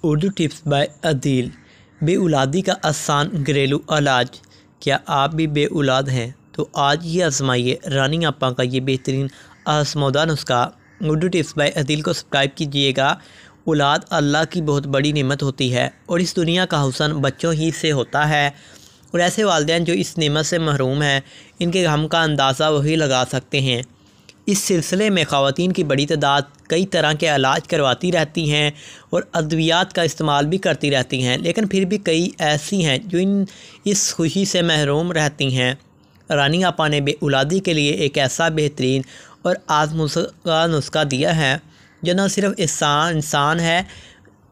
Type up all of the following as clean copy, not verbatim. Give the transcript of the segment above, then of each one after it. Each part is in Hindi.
Urdu tips by Adeel. बेऔलादी का आसान घरेलू इलाज। क्या आप भी बेऔलाद हैं तो आज ही आजमाइए रानी आपा का ये बेहतरीन आजमौदा नुस्खा। उर्दू टिप्स बाय अदील को सब्सक्राइब कीजिएगा। औलाद अल्लाह की बहुत बड़ी नेमत होती है और इस दुनिया का हुस्न बच्चों ही से होता है, और ऐसे वालिदैन जो इस नेमत से महरूम हैं इनके गम का अंदाज़ा वही लगा सकते हैं। इस सिलसिले में ख़वातीन की बड़ी तादाद कई तरह के इलाज करवाती रहती हैं और अद्वियात का इस्तेमाल भी करती रहती हैं, लेकिन फिर भी कई ऐसी हैं जो इस खुशी से महरूम रहती हैं। रानी आपा ने बेऔलादी के लिए एक ऐसा बेहतरीन और आज़मुदा नुस्खा दिया है जो न सिर्फ इंसान है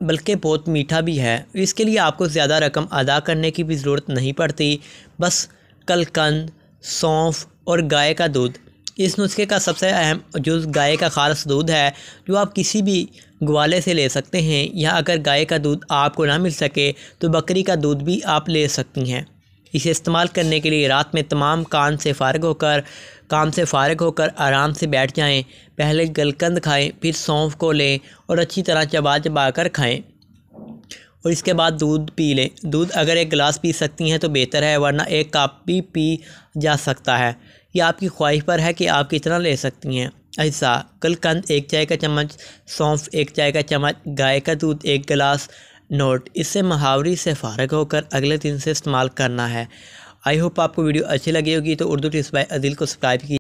बल्कि बहुत मीठा भी है। इसके लिए आपको ज़्यादा रकम अदा करने की भी ज़रूरत नहीं पड़ती, बस कलकंद, सौंफ और गाय का दूध। इस नुस्खे का सबसे अहम जुज़ गाय का खालिस दूध है, जो आप किसी भी ग्वाले से ले सकते हैं, या अगर गाय का दूध आपको ना मिल सके तो बकरी का दूध भी आप ले सकती हैं। इसे इस्तेमाल करने के लिए रात में तमाम काम से फ़ारिग होकर आराम से बैठ जाएं। पहले गलकंद खाएं, फिर सौंफ को लें और अच्छी तरह चबा कर खाएं, और इसके बाद दूध पी लें। दूध अगर एक गिलास पी सकती हैं तो बेहतर है, वरना एक कप भी पी जा सकता है। यह आपकी ख्वाहिश पर है कि आप कितना ले सकती हैं। ऐसा कलकंद 1 चाय का चम्मच, सौंफ 1 चाय का चम्मच, गाय का दूध 1 गिलास। नोट: इससे मुहावरे से फ़ारिग होकर अगले दिन से इस्तेमाल करना है। आई होप आपको वीडियो अच्छी लगी होगी, तो उर्दू टिप्स बाय अदील को सब्सक्राइब कीजिए।